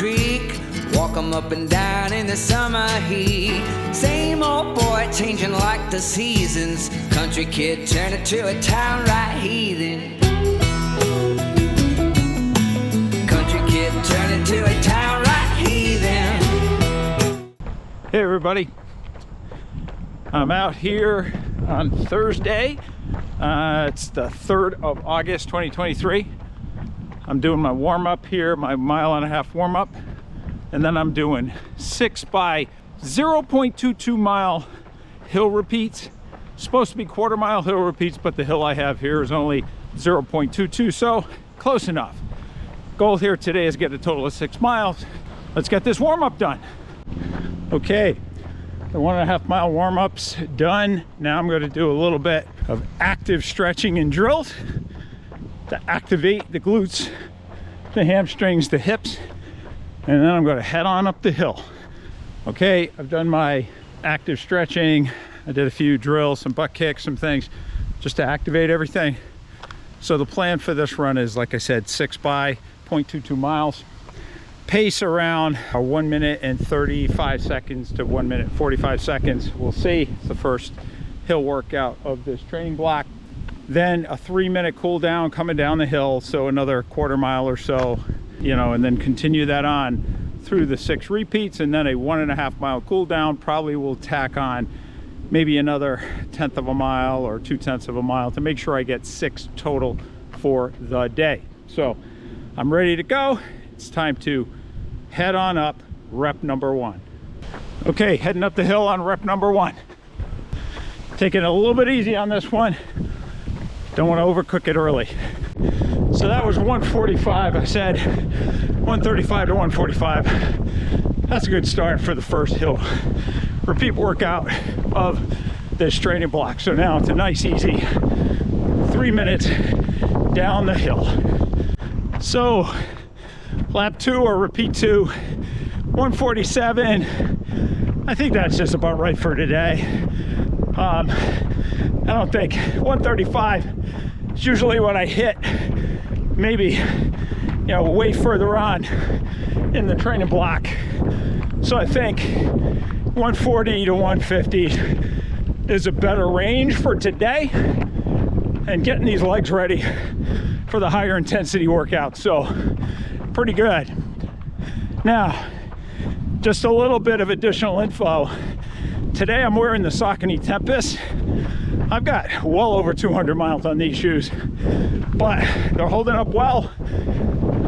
creek. Walk 'em up and down in the summer heat. Same old boy changing like the seasons. Country kid turning to a town right heathen. Country kid turning to a town right heathen. Hey everybody, I'm out here on Thursday. It's the 3rd of August 2023. I'm doing my warm-up here, my 1.5 mile warm-up, and then I'm doing 6 by 0.22 mile hill repeats. Supposed to be 1/4 mile hill repeats, but the hill I have here is only 0.22, so close enough. Goal here today is get a total of 6 miles. Let's get this warm-up done. Okay, the 1.5 mile warm-up's done. Now I'm going to do a little bit of active stretching and drills to activate the glutes, the hamstrings, the hips, and then I'm going to head on up the hill. Okay, I've done my active stretching. I did a few drills, some butt kicks, some things just to activate everything. So the plan for this run is, like I said, 6 by 0.22 miles. Pace around 1 minute and 35 seconds to 1 minute 45 seconds. We'll see. It's the first hill workout of this training block. Then a 3-minute cool down coming down the hill, so another 1/4 mile or so, you know, and then continue that on through the 6 repeats, and then a 1.5 mile cool down. Probably will tack on maybe another 1/10 of a mile or 2/10 of a mile to make sure I get 6 total for the day. So I'm ready to go. It's time to head on up rep number 1. Okay, heading up the hill on rep number 1. Taking it a little bit easy on this one. Don't want to overcook it early. So that was 145. I said 135 to 145. That's a good start for the first hill repeat workout of this training block. So now it's a nice easy 3 minutes down the hill. So lap 2 or repeat 2, 147. I think that's just about right for today. I don't think 135 is usually what I hit, maybe, you know, way further on in the training block. So I think 140 to 150 is a better range for today and getting these legs ready for the higher intensity workout. So pretty good. Now, just a little bit of additional info. Today I'm wearing the Saucony Tempest. I've got well over 200 miles on these shoes, but they're holding up well.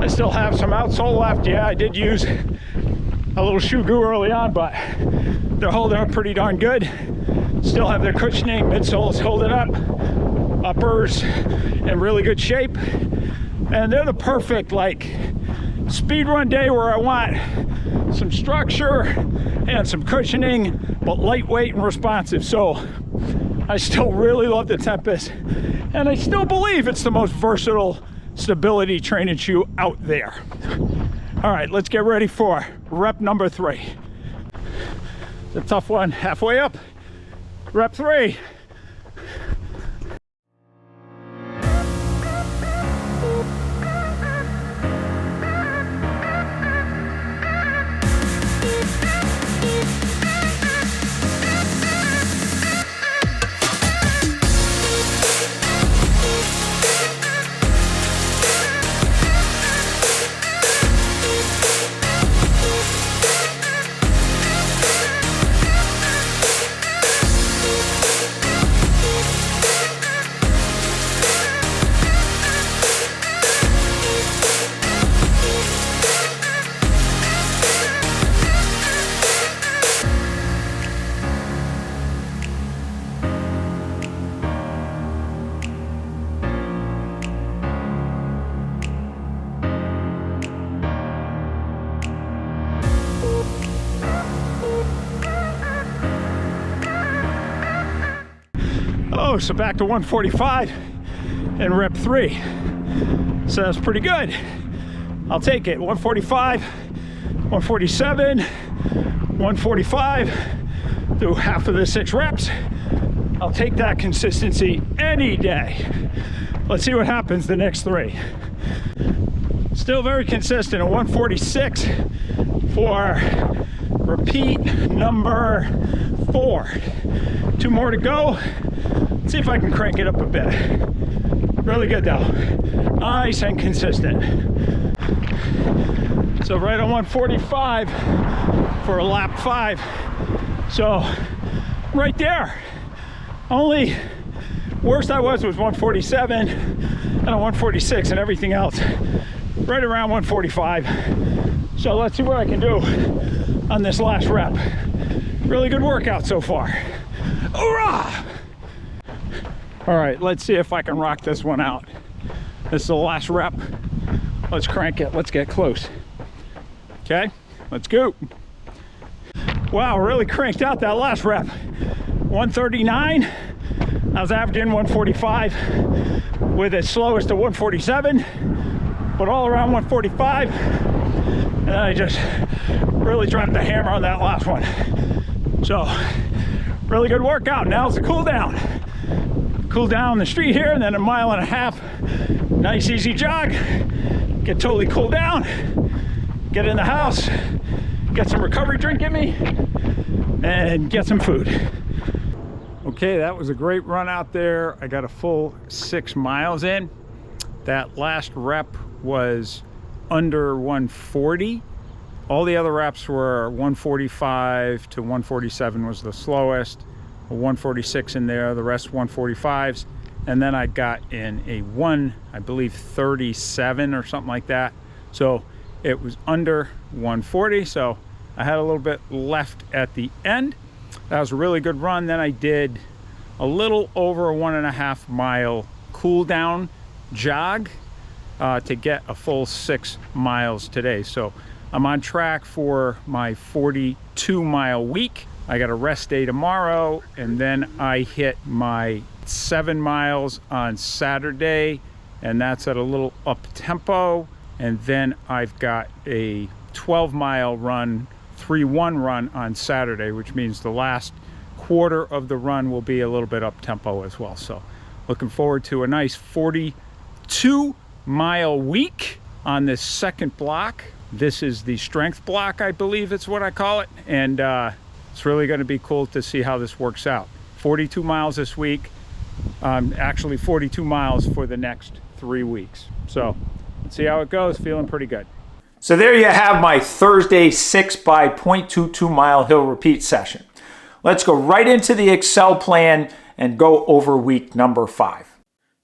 I still have some outsole left. Yeah, I did use a little shoe goo early on, but they're holding up pretty darn good. Still have their cushioning, midsole's holding up, uppers in really good shape, and they're the perfect like speed run day where I want some structure and some cushioning, but lightweight and responsive. So I still really love the Tempest, and I still believe it's the most versatile stability training shoe out there. All right, let's get ready for rep number 3. It's a tough one. Halfway up, rep 3. Oh, so back to 145 and rep 3. So that's pretty good. I'll take it. 145, 147, 145, do half of the 6 reps. I'll take that consistency any day. Let's see what happens the next 3. Still very consistent at 146 for repeat number 4. 2 more to go. Let's see if I can crank it up a bit. Really good though. Nice and consistent. So right on 145 for lap 5. So right there. Only worst I was 147 and a 146, and everything else right around 145. So let's see what I can do on this last rep. Really good workout so far. Hoorah! All right, let's see if I can rock this one out. This is the last rep. Let's crank it. Let's get close. Okay, let's go. Wow, really cranked out that last rep. 139. I was averaging 145 with it slowest to 147, but all around 145. And then I just really dropped the hammer on that last one. So, really good workout. Now's the cool down. Cool down the street here, and then a 1.5 miles. Nice easy jog. Get totally cooled down. Get in the house. Get some recovery drink in me. And get some food. Okay, that was a great run out there. I got a full 6 miles in. That last rep was under 140. All the other reps were 145 to 147 was the slowest. A 146 in there, the rest 145s. And then I got in a I believe 37 or something like that. So it was under 140. So I had a little bit left at the end. That was a really good run. Then I did a little over a 1.5 mile cool down jog to get a full 6 miles today. So I'm on track for my 42-mile week. I got a rest day tomorrow, and then I hit my 7 miles on Saturday, and that's at a little up tempo. And then I've got a 12-mile run, 3-1 run on Saturday, which means the last quarter of the run will be a little bit up tempo as well. So looking forward to a nice 42-mile week on this second block. This is the strength block, I believe it's what I call it. And it's really going to be cool to see how this works out. 42 miles this week, actually 42 miles for the next 3 weeks. So let's see how it goes. Feeling pretty good. So there you have my Thursday 6 by 0.22 mile hill repeat session. Let's go right into the Excel plan and go over week number 5.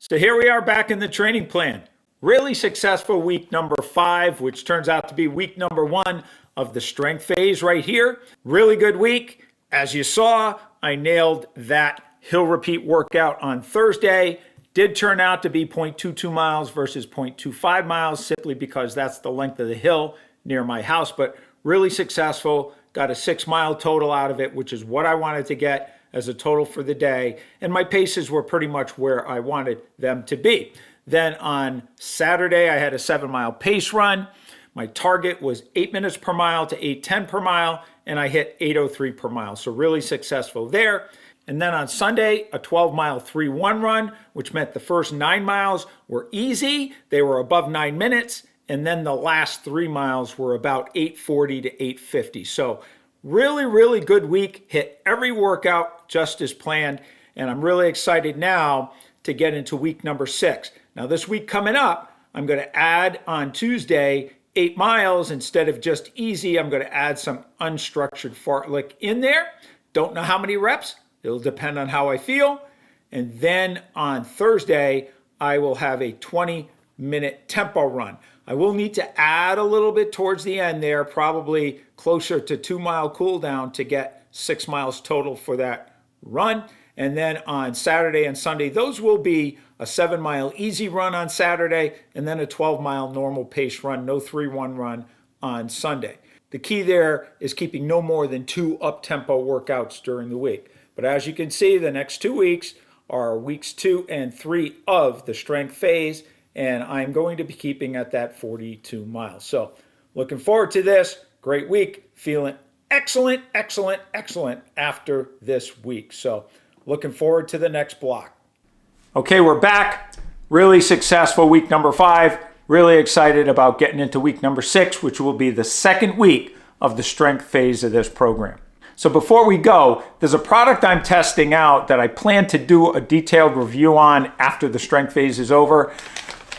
So here we are back in the training plan. Really successful week number 5, which turns out to be week number 1 of the strength phase right here. Really good week. As you saw, I nailed that hill repeat workout on Thursday. Did turn out to be 0.22 miles versus 0.25 miles, simply because that's the length of the hill near my house, but really successful. Got a 6 mile total out of it, which is what I wanted to get as a total for the day. And my paces were pretty much where I wanted them to be. Then on Saturday, I had a 7 mile pace run. My target was 8 minutes per mile to 8:10 per mile, and I hit 8:03 per mile. So really successful there. And then on Sunday, a 12 mile 3-1 run, which meant the first 9 miles were easy. They were above 9 minutes. And then the last 3 miles were about 8:40 to 8:50. So really, really good week. Hit every workout just as planned. And I'm really excited now to get into week number 6. Now this week coming up, I'm going to add on Tuesday 8 miles instead of just easy. I'm going to add some unstructured fartlek in there. Don't know how many reps. It'll depend on how I feel. And then on Thursday, I will have a 20-minute tempo run. I will need to add a little bit towards the end there, probably closer to 2 mile cool down to get 6 miles total for that run. And then on Saturday and Sunday, those will be a 7 mile easy run on Saturday, and then a 12 mile normal pace run, no 3-1 run on Sunday. The key there is keeping no more than 2 up-tempo workouts during the week. But as you can see, the next 2 weeks are weeks 2 and 3 of the strength phase, and I'm going to be keeping at that 42 miles. So looking forward to this. Great week. Feeling excellent, excellent, excellent after this week. So looking forward to the next block. Okay, we're back. Really successful week number 5. Really excited about getting into week number 6, which will be the second week of the strength phase of this program. So before we go, there's a product I'm testing out that I plan to do a detailed review on after the strength phase is over.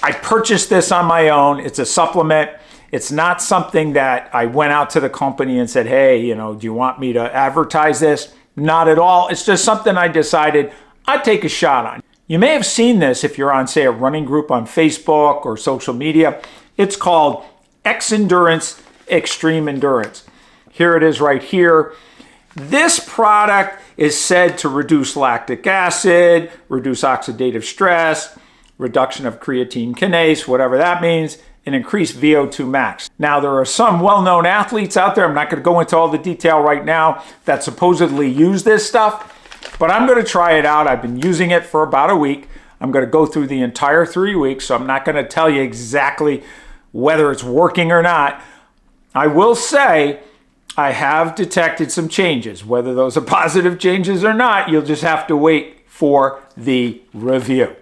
I purchased this on my own. It's a supplement. It's not something that I went out to the company and said, hey, do you want me to advertise this? Not at all. It's just something I decided I'd take a shot on. You may have seen this if you're on, say, a running group on Facebook or social media. It's called XEndurance Extreme Endurance. Here it is right here. This product is said to reduce lactic acid, reduce oxidative stress, reduction of creatine kinase, whatever that means, and increase VO2 max. Now, there are some well-known athletes out there, I'm not going to go into all the detail right now, that supposedly use this stuff, but I'm going to try it out. I've been using it for about a week. I'm going to go through the entire 3 weeks, so I'm not going to tell you exactly whether it's working or not. I will say I have detected some changes. Whether those are positive changes or not, you'll just have to wait for the review.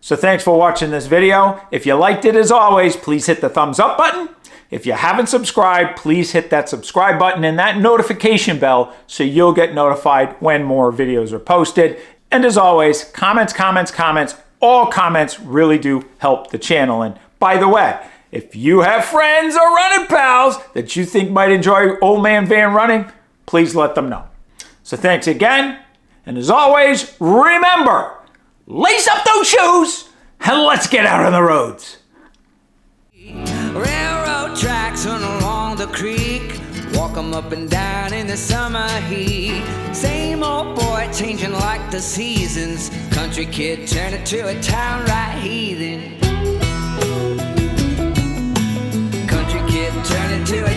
So thanks for watching this video. If you liked it, as always, please hit the thumbs up button. If you haven't subscribed, please hit that subscribe button and that notification bell so you'll get notified when more videos are posted. And as always, comments. All comments really do help the channel. And by the way, if you have friends or running pals that you think might enjoy Old Man Van running, please let them know. So thanks again. And as always, remember, lace up those shoes and let's get out on the roads. Railroad tracks run along the creek, walk 'em up and down in the summer heat. Same old boy changing like the seasons, country kid turning to a town right heathen. Country kid turning to a